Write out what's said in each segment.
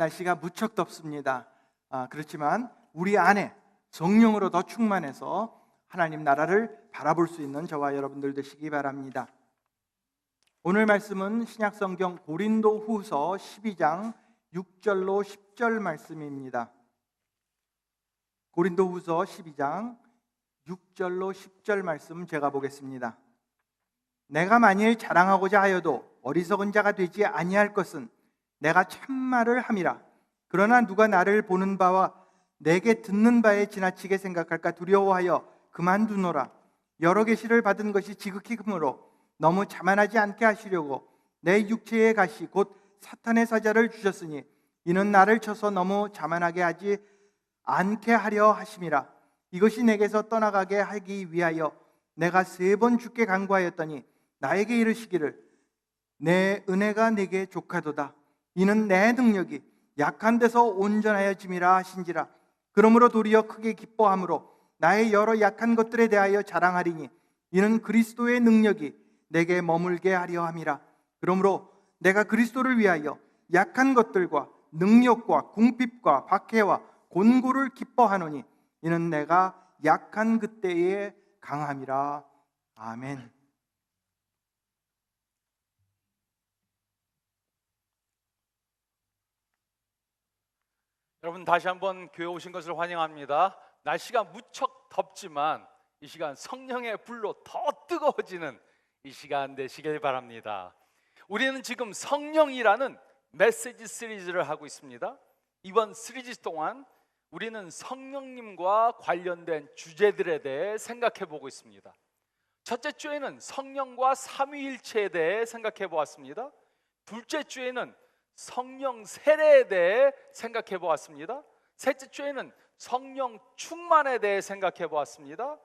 날씨가 무척 덥습니다. 그렇지만 우리 안에 성령으로 더 충만해서 하나님 나라를 바라볼 수 있는 저와 여러분들 되시기 바랍니다. 오늘 말씀은 신약성경 고린도후서 12장 6절로 10절 말씀입니다. 고린도후서 12장 6절로 10절 말씀 제가 보겠습니다. 내가 만일 자랑하고자 하여도 어리석은 자가 되지 아니할 것은 내가 참말을 함이라. 그러나 누가 나를 보는 바와 내게 듣는 바에 지나치게 생각할까 두려워하여 그만두노라. 여러 계시를 받은 것이 지극히 크므로 너무 자만하지 않게 하시려고 내 육체의 가시 곧 사탄의 사자를 주셨으니 이는 나를 쳐서 너무 자만하게 하지 않게 하려 하심이라. 이것이 내게서 떠나가게 하기 위하여 내가 3번 주께 간구하였더니 나에게 이르시기를 내 은혜가 내게 족하도다. 이는 내 능력이 약한 데서 온전하여짐이라 하신지라. 그러므로 도리어 크게 기뻐함으로 나의 여러 약한 것들에 대하여 자랑하리니 이는 그리스도의 능력이 내게 머물게 하려 함이라. 그러므로 내가 그리스도를 위하여 약한 것들과 능력과 궁핍과 박해와 곤고를 기뻐하노니 이는 내가 약한 그때에 강함이라. 아멘. 여러분, 다시 한번 교회 오신 것을 환영합니다. 날씨가 무척 덥지만 이 시간 성령의 불로 더 뜨거워지는 이 시간 되시길 바랍니다. 우리는 지금 성령이라는 메시지 시리즈를 하고 있습니다. 이번 시리즈 동안 우리는 성령님과 관련된 주제들에 대해 생각해 보고 있습니다. 첫째 주에는 성령과 삼위일체에 대해 생각해 보았습니다. 둘째 주에는 성령 세례에 대해 생각해 보았습니다. 셋째 주에는 성령 충만에 대해 생각해 보았습니다.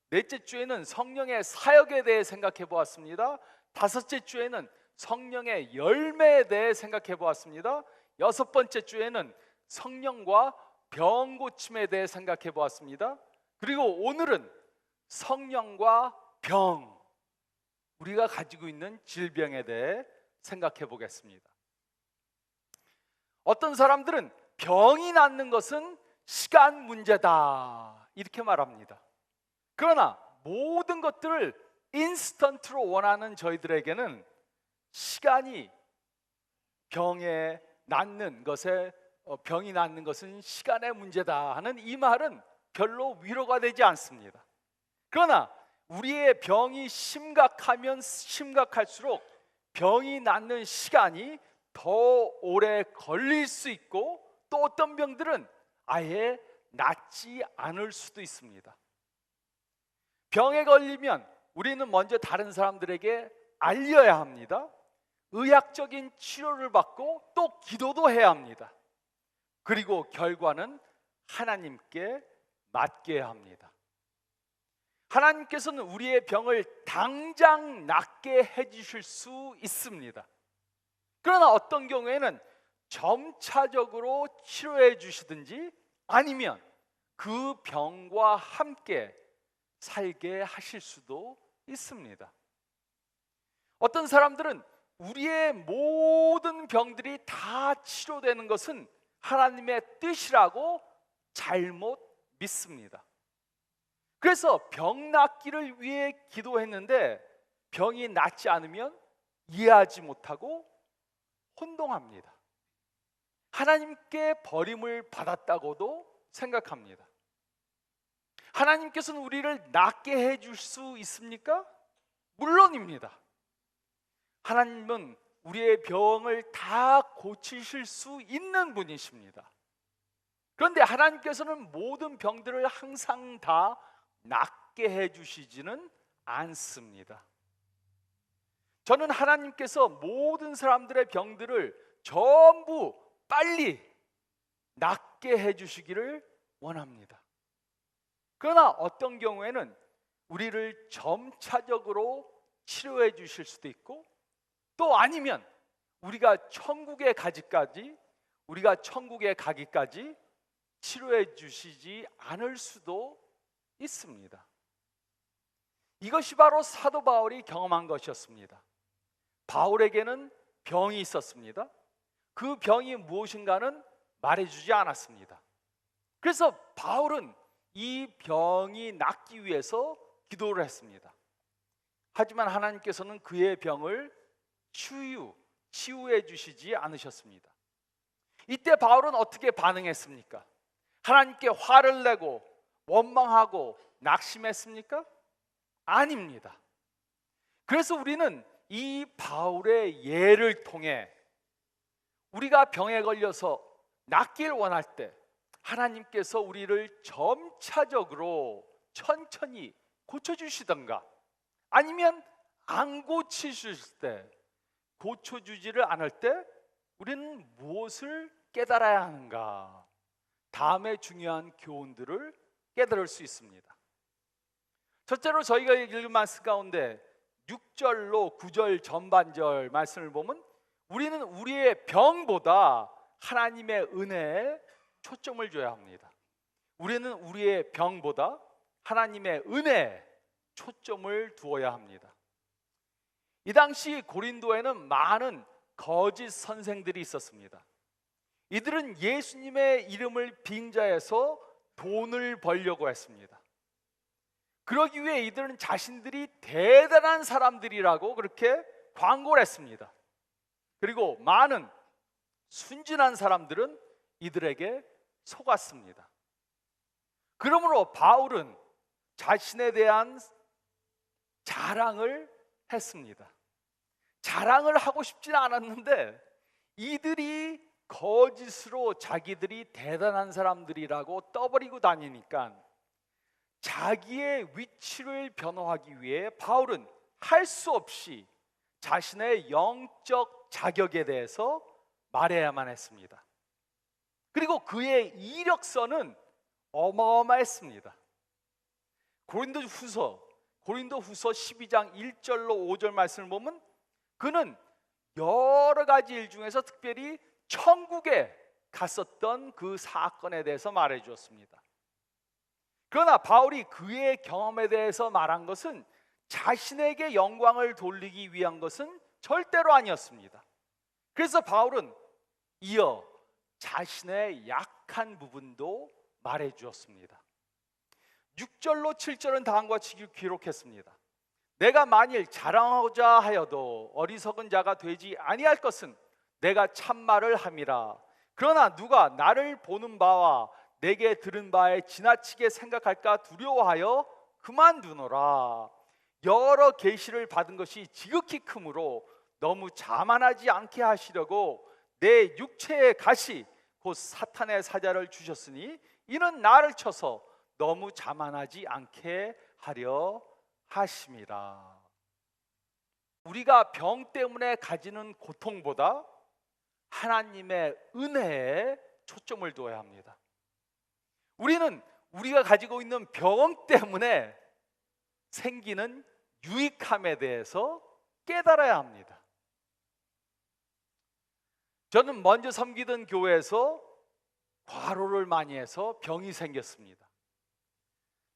넷째 주에는 성령의 사역에 대해 생각해 보았습니다. 다섯째 주에는 성령의 열매에 대해 생각해 보았습니다. 여섯 번째 주에는 성령과 병 고침에 대해 생각해 보았습니다. 그리고 오늘은 성령과 병, 우리가 가지고 있는 질병에 대해 생각해 보겠습니다. 어떤 사람들은 병이 낫는 것은 시간 문제다 이렇게 말합니다. 그러나 모든 것들을 인스턴트로 원하는 저희들에게는 시간이 병이 낫는 것은 시간의 문제다 하는 이 말은 별로 위로가 되지 않습니다. 그러나 우리의 병이 심각하면 심각할수록 병이 낫는 시간이 더 오래 걸릴 수 있고 또 어떤 병들은 아예 낫지 않을 수도 있습니다. 병에 걸리면 우리는 먼저 다른 사람들에게 알려야 합니다. 의학적인 치료를 받고 또 기도도 해야 합니다. 그리고 결과는 하나님께 맡겨야 합니다. 하나님께서는 우리의 병을 당장 낫게 해주실 수 있습니다. 그러나 어떤 경우에는 점차적으로 치료해 주시든지 아니면 그 병과 함께 살게 하실 수도 있습니다. 어떤 사람들은 우리의 모든 병들이 다 치료되는 것은 하나님의 뜻이라고 잘못 믿습니다. 그래서 병 낫기를 위해 기도했는데 병이 낫지 않으면 이해하지 못하고 혼동합니다. 하나님께 버림을 받았다고도 생각합니다. 하나님께서는 우리를 낫게 해줄 수 있습니까? 물론입니다. 하나님은 우리의 병을 다 고치실 수 있는 분이십니다. 그런데 하나님께서는 모든 병들을 항상 다 낫게 해주시지는 않습니다. 저는 하나님께서 모든 사람들의 병들을 전부 빨리 낫게 해주시기를 원합니다. 그러나 어떤 경우에는 우리를 점차적으로 치료해 주실 수도 있고 또 아니면 우리가 천국에 가기까지 치료해 주시지 않을 수도 있습니다. 이것이 바로 사도 바울이 경험한 것이었습니다. 바울에게는 병이 있었습니다. 그 병이 무엇인가는 말해주지 않았습니다. 그래서 바울은 이 병이 낫기 위해서 기도를 했습니다. 하지만 하나님께서는 그의 병을 치유해 주시지 않으셨습니다. 이때 바울은 어떻게 반응했습니까? 하나님께 화를 내고 원망하고 낙심했습니까? 아닙니다. 그래서 우리는 이 바울의 예를 통해 우리가 병에 걸려서 낫길 원할 때 하나님께서 우리를 점차적으로 천천히 고쳐주시던가, 아니면 안 고치실 때, 고쳐주지를 않을 때 우리는 무엇을 깨달아야 하는가, 다음에 중요한 교훈들을 깨달을 수 있습니다. 첫째로 저희가 읽은 말씀 가운데 6절로 9절 전반절 말씀을 보면 우리는 우리의 병보다 하나님의 은혜에 초점을 줘야 합니다. 우리는 우리의 병보다 하나님의 은혜에 초점을 두어야 합니다. 이 당시 고린도에는 많은 거짓 선생들이 있었습니다. 이들은 예수님의 이름을 빙자해서 돈을 벌려고 했습니다. 그러기 위해 이들은 자신들이 대단한 사람들이라고 그렇게 광고를 했습니다. 그리고 많은 순진한 사람들은 이들에게 속았습니다. 그러므로 바울은 자신에 대한 자랑을 했습니다. 자랑을 하고 싶지는 않았는데 이들이 거짓으로 자기들이 대단한 사람들이라고 떠버리고 다니니까 자기의 위치를 변호하기 위해 바울은 할 수 없이 자신의 영적 자격에 대해서 말해야만 했습니다. 그리고 그의 이력서는 어마어마했습니다. 고린도후서 12장 1절로 5절 말씀을 보면 그는 여러 가지 일 중에서 특별히 천국에 갔었던 그 사건에 대해서 말해 주었습니다. 그러나 바울이 그의 경험에 대해서 말한 것은 자신에게 영광을 돌리기 위한 것은 절대로 아니었습니다. 그래서 바울은 이어 자신의 약한 부분도 말해 주었습니다. 6절로 7절은 다음과 같이 기록했습니다. 내가 만일 자랑하고자 하여도 어리석은 자가 되지 아니할 것은 내가 참말을 함이라. 그러나 누가 나를 보는 바와 내게 들은 바에 지나치게 생각할까 두려워하여 그만두노라. 여러 계시를 받은 것이 지극히 크므로 너무 자만하지 않게 하시려고 내 육체의 가시 곧 사탄의 사자를 주셨으니 이는 나를 쳐서 너무 자만하지 않게 하려 하심이라. 우리가 병 때문에 가지는 고통보다 하나님의 은혜에 초점을 두어야 합니다. 우리는 우리가 가지고 있는 병 때문에 생기는 유익함에 대해서 깨달아야 합니다. 저는 먼저 섬기던 교회에서 과로를 많이 해서 병이 생겼습니다.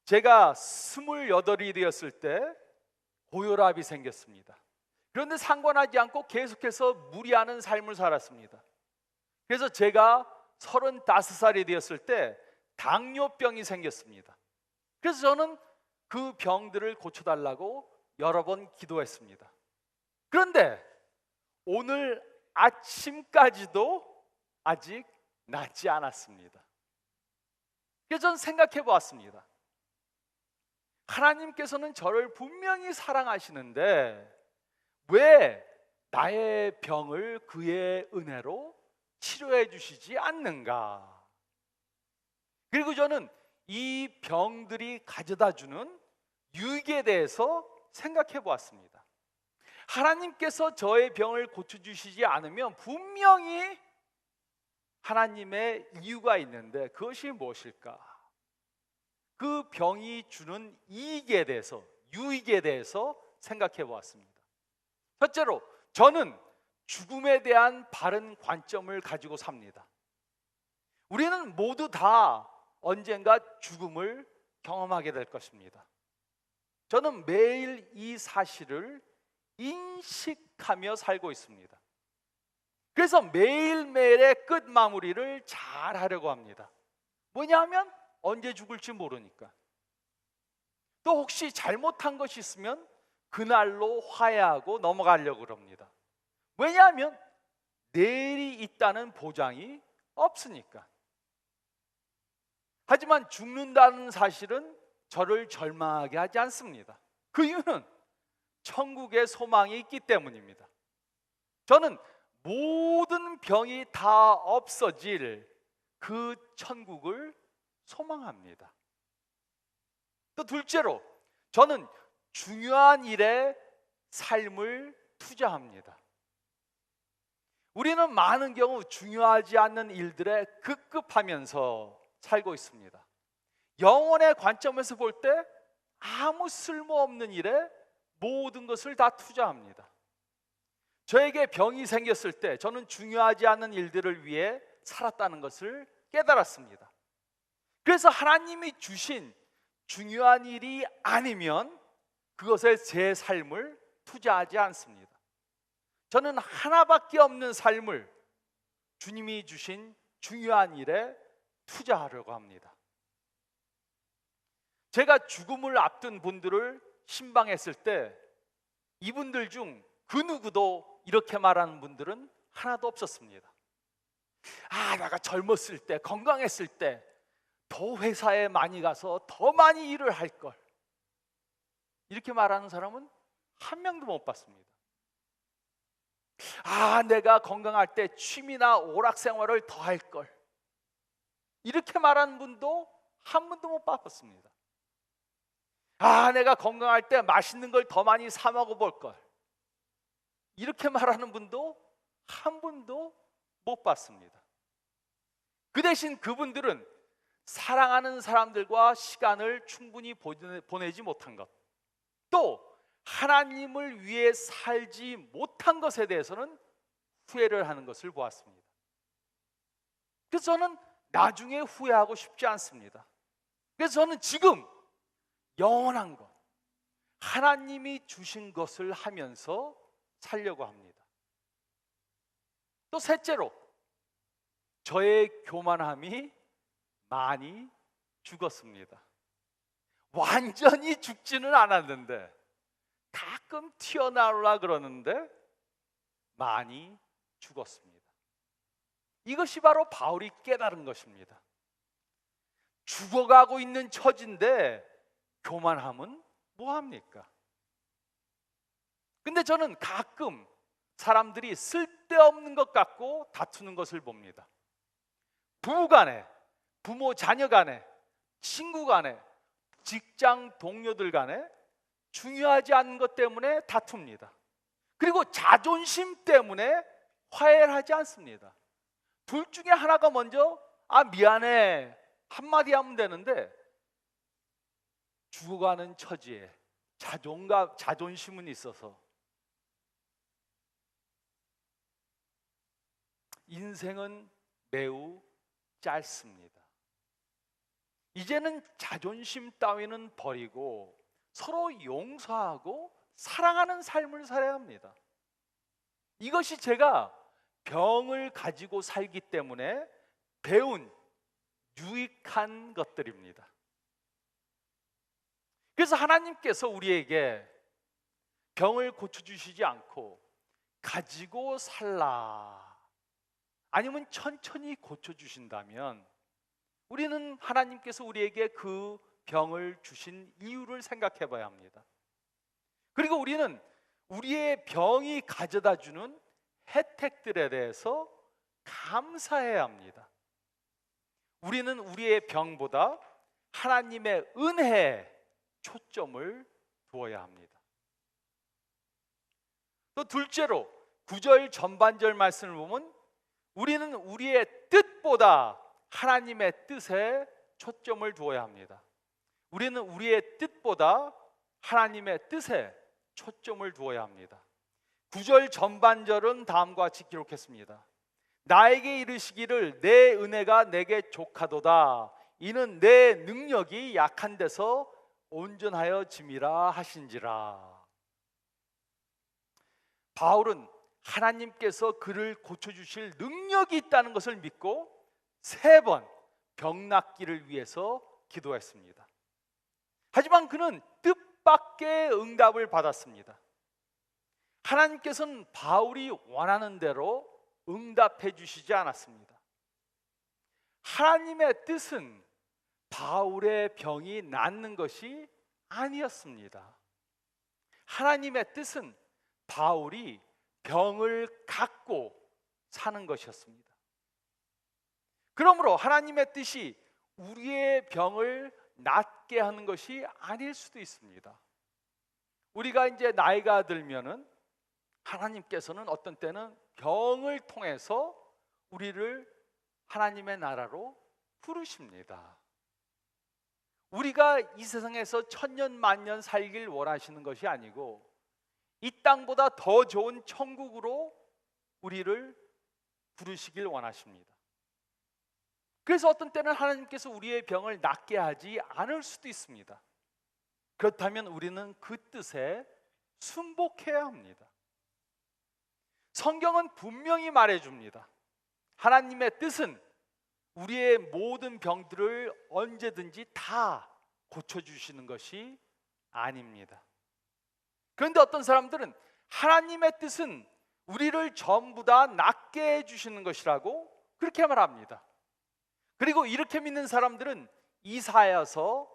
제가 28이 되었을 때 고혈압이 생겼습니다. 그런데 상관하지 않고 계속해서 무리하는 삶을 살았습니다. 그래서 제가 35살이 되었을 때 당뇨병이 생겼습니다. 그래서 저는 그 병들을 고쳐달라고 여러 번 기도했습니다. 그런데 오늘 아침까지도 아직 낫지 않았습니다. 그래서 저는 생각해 보았습니다. 하나님께서는 저를 분명히 사랑하시는데 왜 나의 병을 그의 은혜로 치료해 주시지 않는가? 그리고 저는 이 병들이 가져다 주는 유익에 대해서 생각해 보았습니다. 하나님께서 저의 병을 고쳐주시지 않으면 분명히 하나님의 이유가 있는데 그것이 무엇일까? 그 병이 주는 이익에 대해서, 유익에 대해서 생각해 보았습니다. 첫째로, 저는 죽음에 대한 바른 관점을 가지고 삽니다. 우리는 모두 다 언젠가 죽음을 경험하게 될 것입니다. 저는 매일 이 사실을 인식하며 살고 있습니다. 그래서 매일매일의 끝 마무리를 잘 하려고 합니다. 뭐냐면 언제 죽을지 모르니까. 또 혹시 잘못한 것이 있으면 그날로 화해하고 넘어가려고 합니다. 왜냐하면 내일이 있다는 보장이 없으니까. 하지만 죽는다는 사실은 저를 절망하게 하지 않습니다. 그 이유는 천국의 소망이 있기 때문입니다. 저는 모든 병이 다 없어질 그 천국을 소망합니다. 또 둘째로, 저는 중요한 일에 삶을 투자합니다. 우리는 많은 경우 중요하지 않는 일들에 급급하면서 살고 있습니다. 영혼의 관점에서 볼 때 아무 쓸모없는 일에 모든 것을 다 투자합니다. 저에게 병이 생겼을 때 저는 중요하지 않은 일들을 위해 살았다는 것을 깨달았습니다. 그래서 하나님이 주신 중요한 일이 아니면 그것에 제 삶을 투자하지 않습니다. 저는 하나밖에 없는 삶을 주님이 주신 중요한 일에 투자하려고 합니다. 제가 죽음을 앞둔 분들을 신방했을 때 이분들 중 그 누구도 이렇게 말하는 분들은 하나도 없었습니다. 내가 젊었을 때, 건강했을 때 더 회사에 많이 가서 더 많이 일을 할 걸. 이렇게 말하는 사람은 한 명도 못 봤습니다. 내가 건강할 때 취미나 오락 생활을 더 할 걸. 이렇게 말하는 분도 한 분도 못 봤습니다. 내가 건강할 때 맛있는 걸 더 많이 사 먹어 볼 걸. 이렇게 말하는 분도 한 분도 못 봤습니다. 그 대신 그분들은 사랑하는 사람들과 시간을 충분히 보내지 못한 것, 또 하나님을 위해 살지 못한 것에 대해서는 후회를 하는 것을 보았습니다. 그래서 저는 나중에 후회하고 싶지 않습니다. 그래서 저는 지금 영원한 것, 하나님이 주신 것을 하면서 살려고 합니다. 또 셋째로, 저의 교만함이 많이 죽었습니다. 완전히 죽지는 않았는데 가끔 튀어나오려 그러는데 많이 죽었습니다. 이것이 바로 바울이 깨달은 것입니다. 죽어가고 있는 처지인데 교만함은 뭐합니까? 근데 저는 가끔 사람들이 쓸데없는 것 같고 다투는 것을 봅니다. 부부 간에, 부모 자녀 간에, 친구 간에, 직장 동료들 간에 중요하지 않은 것 때문에 다툽니다. 그리고 자존심 때문에 화해를 하지 않습니다. 둘 중에 하나가 먼저 미안해 한마디 하면 되는데, 죽어가는 처지에 자존심은 있어서 인생은 매우 짧습니다. 이제는 자존심 따위는 버리고 서로 용서하고 사랑하는 삶을 살아야 합니다. 이것이 제가 병을 가지고 살기 때문에 배운 유익한 것들입니다. 그래서 하나님께서 우리에게 병을 고쳐주시지 않고 가지고 살라, 아니면 천천히 고쳐주신다면 우리는 하나님께서 우리에게 그 병을 주신 이유를 생각해 봐야 합니다. 그리고 우리는 우리의 병이 가져다 주는 혜택들에 대해서 감사해야 합니다. 우리는 우리의 병보다 하나님의 은혜에 초점을 두어야 합니다. 또 둘째로, 9절 전반절 말씀을 보면 우리는 우리의 뜻보다 하나님의 뜻에 초점을 두어야 합니다. 우리는 우리의 뜻보다 하나님의 뜻에 초점을 두어야 합니다. 9절 전반절은 다음과 같이 기록했습니다. 나에게 이르시기를 내 은혜가 내게 족하도다. 이는 내 능력이 약한 데서 온전하여 짐이라 하신지라. 바울은 하나님께서 그를 고쳐주실 능력이 있다는 것을 믿고 3번 병 낫기를 위해서 기도했습니다. 하지만 그는 뜻밖의 응답을 받았습니다. 하나님께서는 바울이 원하는 대로 응답해 주시지 않았습니다. 하나님의 뜻은 바울의 병이 낫는 것이 아니었습니다. 하나님의 뜻은 바울이 병을 갖고 사는 것이었습니다. 그러므로 하나님의 뜻이 우리의 병을 낫게 하는 것이 아닐 수도 있습니다. 우리가 이제 나이가 들면은 하나님께서는 어떤 때는 병을 통해서 우리를 하나님의 나라로 부르십니다. 우리가 이 세상에서 천년 만년 살길 원하시는 것이 아니고 이 땅보다 더 좋은 천국으로 우리를 부르시길 원하십니다. 그래서 어떤 때는 하나님께서 우리의 병을 낫게 하지 않을 수도 있습니다. 그렇다면 우리는 그 뜻에 순복해야 합니다. 성경은 분명히 말해줍니다. 하나님의 뜻은 우리의 모든 병들을 언제든지 다 고쳐주시는 것이 아닙니다. 그런데 어떤 사람들은 하나님의 뜻은 우리를 전부 다 낫게 해주시는 것이라고 그렇게 말합니다. 그리고 이렇게 믿는 사람들은 이사야서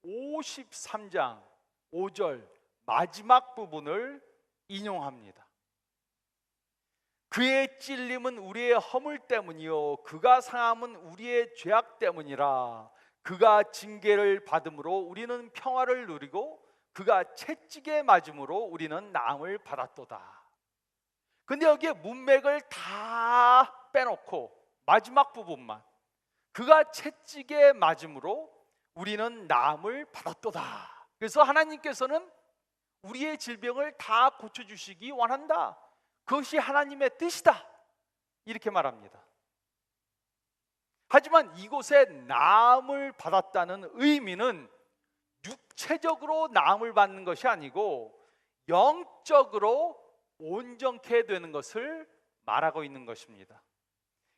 53장 5절 마지막 부분을 인용합니다. 그의 찔림은 우리의 허물 때문이요 그가 상함은 우리의 죄악 때문이라. 그가 징계를 받음으로 우리는 평화를 누리고 그가 채찍에 맞음으로 우리는 나음을 받았도다. 근데 여기에 문맥을 다 빼놓고 마지막 부분만 그가 채찍에 맞음으로 우리는 나음을 받았도다. 그래서 하나님께서는 우리의 질병을 다 고쳐주시기 원한다. 그것이 하나님의 뜻이다. 이렇게 말합니다. 하지만 이곳에 나음을 받았다는 의미는 육체적으로 나음을 받는 것이 아니고 영적으로 온전케 되는 것을 말하고 있는 것입니다.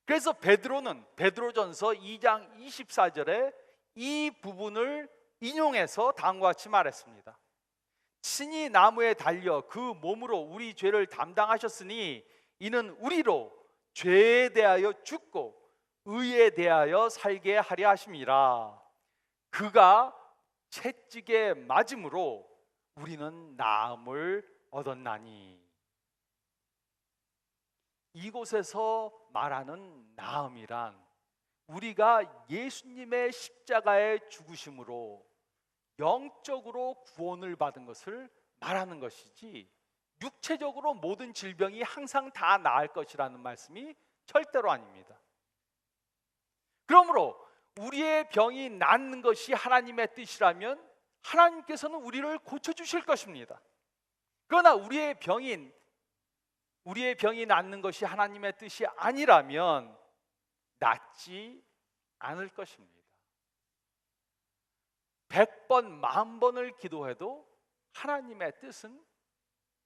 그래서 베드로는 베드로전서 2장 24절에 이 부분을 인용해서 다음과 같이 말했습니다. 친히 나무에 달려 그 몸으로 우리 죄를 담당하셨으니 이는 우리로 죄에 대하여 죽고 의에 대하여 살게 하려 하심이라. 그가 채찍에 맞음으로 우리는 나음을 얻었나니. 이곳에서 말하는 나음이란 우리가 예수님의 십자가의 죽으심으로 영적으로 구원을 받은 것을 말하는 것이지 육체적으로 모든 질병이 항상 다 나을 것이라는 말씀이 절대로 아닙니다. 그러므로 우리의 병이 낫는 것이 하나님의 뜻이라면 하나님께서는 우리를 고쳐주실 것입니다. 그러나 우리의 병이 낫는 것이 하나님의 뜻이 아니라면 낫지 않을 것입니다. 100번, 10,000번을 기도해도 하나님의 뜻은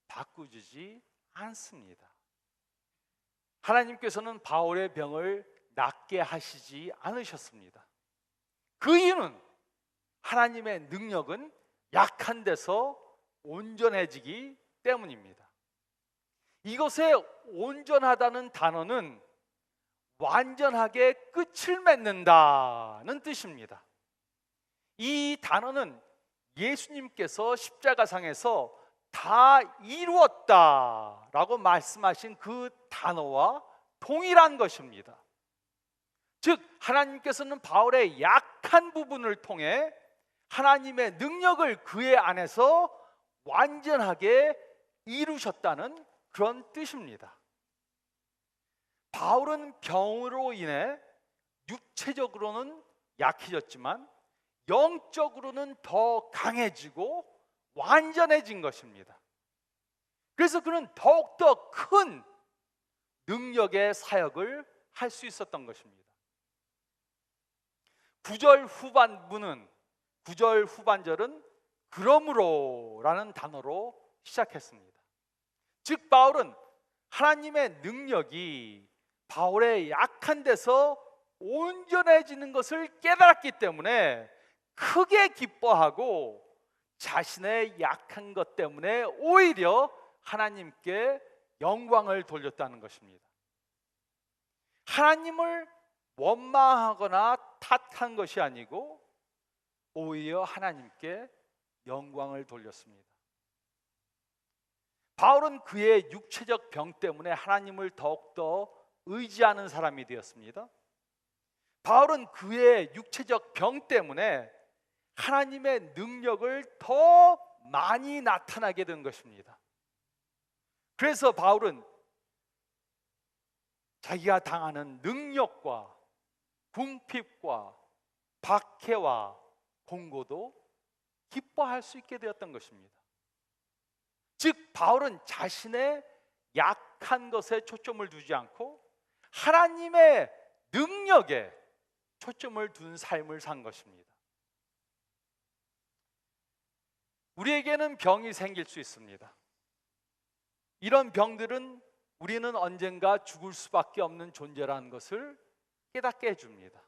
바꾸지 않습니다. 하나님께서는 바울의 병을 낫게 하시지 않으셨습니다. 그 이유는 하나님의 능력은 약한 데서 온전해지기 때문입니다. 이것에 온전하다는 단어는 완전하게 끝을 맺는다는 뜻입니다. 이 단어는 예수님께서 십자가상에서 다 이루었다라고 말씀하신 그 단어와 동일한 것입니다. 즉 하나님께서는 바울의 약한 부분을 통해 하나님의 능력을 그의 안에서 완전하게 이루셨다는 그런 뜻입니다. 바울은 병으로 인해 육체적으로는 약해졌지만 영적으로는 더 강해지고 완전해진 것입니다. 그래서 그는 더욱더 큰 능력의 사역을 할 수 있었던 것입니다. 9절 후반절은 그러므로 라는 단어로 시작했습니다. 즉 바울은 하나님의 능력이 바울의 약한 데서 온전해지는 것을 깨달았기 때문에 크게 기뻐하고 자신의 약한 것 때문에 오히려 하나님께 영광을 돌렸다는 것입니다. 하나님을 원망하거나 탓한 것이 아니고 오히려 하나님께 영광을 돌렸습니다. 바울은 그의 육체적 병 때문에 하나님을 더욱더 의지하는 사람이 되었습니다. 바울은 그의 육체적 병 때문에 하나님의 능력을 더 많이 나타나게 된 것입니다. 그래서 바울은 자기가 당하는 능력과 궁핍과 박해와 공고도 기뻐할 수 있게 되었던 것입니다. 즉 바울은 자신의 약한 것에 초점을 두지 않고 하나님의 능력에 초점을 둔 삶을 산 것입니다. 우리에게는 병이 생길 수 있습니다. 이런 병들은 우리는 언젠가 죽을 수밖에 없는 존재라는 것을 깨닫게 해줍니다.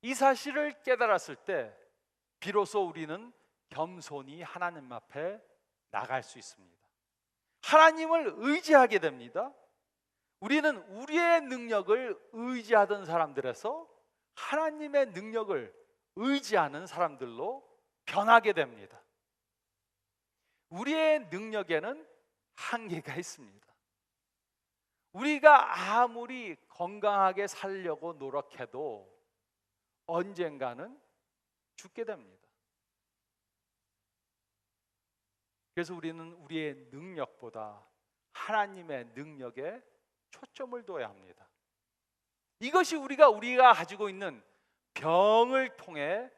이 사실을 깨달았을 때 비로소 우리는 겸손히 하나님 앞에 나갈 수 있습니다. 하나님을 의지하게 됩니다. 우리는 우리의 능력을 의지하던 사람들에서 하나님의 능력을 의지하는 사람들로 변하게 됩니다. 우리의 능력에는 한계가 있습니다. 우리가 아무리 건강하게 살려고 노력해도 언젠가는 죽게 됩니다. 그래서 우리는 우리의 능력보다 하나님의 능력에 초점을 둬야 합니다. 이것이 우리가 가지고 있는 병을 통해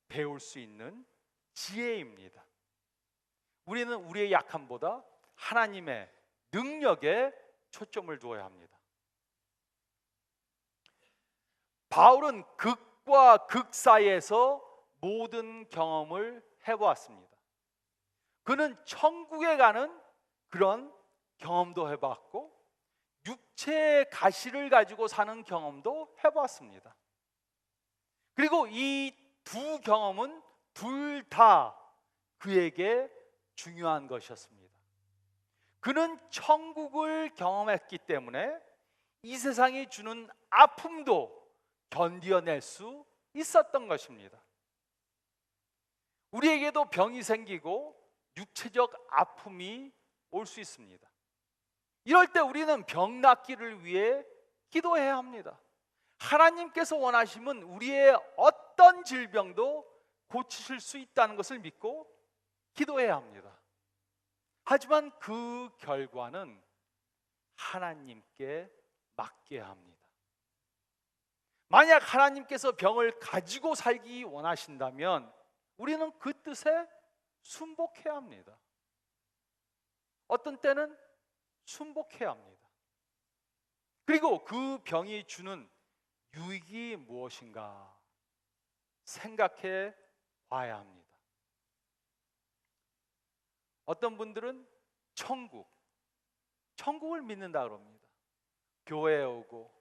배울 수 있는 지혜입니다. 우리는 우리의 약함보다 하나님의 능력에 초점을 두어야 합니다. 바울은 극과 극 사이에서 모든 경험을 해보았습니다. 그는 천국에 가는 그런 경험도 해봤고 육체의 가시를 가지고 사는 경험도 해보았습니다. 그리고 이 두 경험은 둘 다 그에게 중요한 것이었습니다. 그는 천국을 경험했기 때문에 이 세상이 주는 아픔도 견뎌낼 수 있었던 것입니다. 우리에게도 병이 생기고 육체적 아픔이 올 수 있습니다. 이럴 때 우리는 병 낫기를 위해 기도해야 합니다. 하나님께서 원하시면 우리의 어떤 질병도 고치실 수 있다는 것을 믿고 기도해야 합니다. 하지만 그 결과는 하나님께 맡겨야 합니다. 만약 하나님께서 병을 가지고 살기 원하신다면 우리는 그 뜻에 순복해야 합니다. 어떤 때는 순복해야 합니다. 그리고 그 병이 주는 유익이 무엇인가 생각해 봐야 합니다. 어떤 분들은 천국을 믿는다 그럽니다. 교회에 오고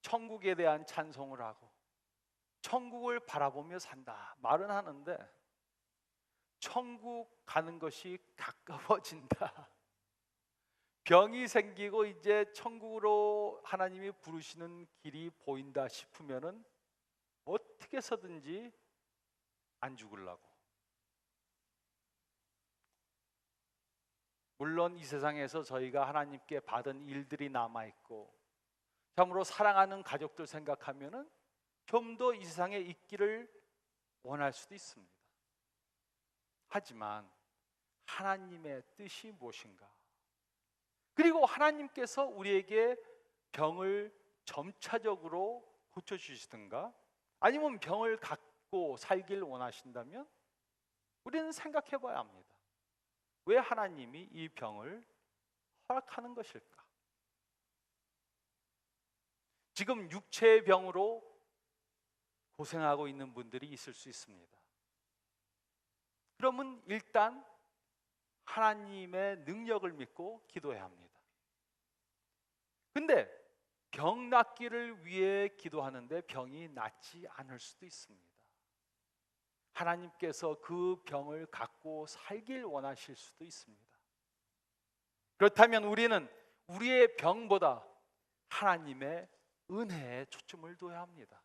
천국에 대한 찬송을 하고 천국을 바라보며 산다 말은 하는데 천국 가는 것이 가까워진다. 병이 생기고 이제 천국으로 하나님이 부르시는 길이 보인다 싶으면은 어떻게 해서든지 안 죽으려고. 물론 이 세상에서 저희가 하나님께 받은 일들이 남아 있고 참으로 사랑하는 가족들 생각하면은 좀 더 이 세상에 있기를 원할 수도 있습니다. 하지만 하나님의 뜻이 무엇인가? 그리고 하나님께서 우리에게 병을 점차적으로 고쳐주시든가 아니면 병을 갖고 살길 원하신다면 우리는 생각해 봐야 합니다. 왜 하나님이 이 병을 허락하는 것일까? 지금 육체의 병으로 고생하고 있는 분들이 있을 수 있습니다. 그러면 일단 하나님의 능력을 믿고 기도해야 합니다. 근데 병 낫기를 위해 기도하는데 병이 낫지 않을 수도 있습니다. 하나님께서 그 병을 갖고 살길 원하실 수도 있습니다. 그렇다면 우리는 우리의 병보다 하나님의 은혜에 초점을 둬야 합니다.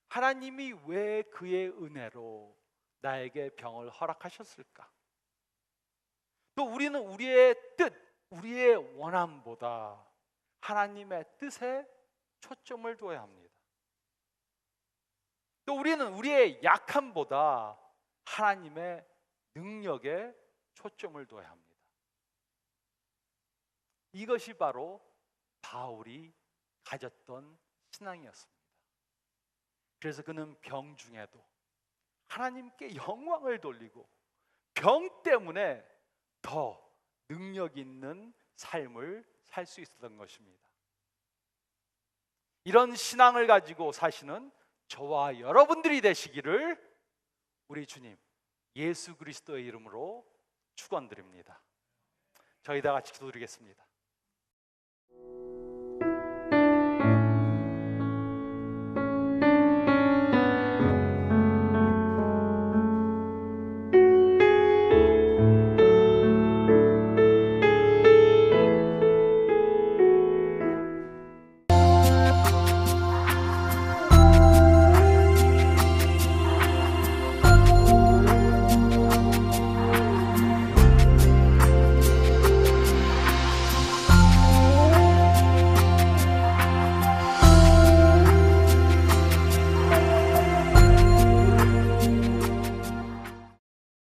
하나님이 왜 그의 은혜로 나에게 병을 허락하셨을까? 또 우리는 우리의 뜻, 우리의 원함보다 하나님의 뜻에 초점을 둬야 합니다. 또 우리는 우리의 약함보다 하나님의 능력에 초점을 둬야 합니다. 이것이 바로 바울이 가졌던 신앙이었습니다. 그래서 그는 병 중에도 하나님께 영광을 돌리고 병 때문에 더 능력 있는 삶을 살 수 있었던 것입니다. 이런 신앙을 가지고 사시는 저와 여러분들이 되시기를 우리 주님 예수 그리스도의 이름으로 축원드립니다. 저희 다 같이 기도드리겠습니다.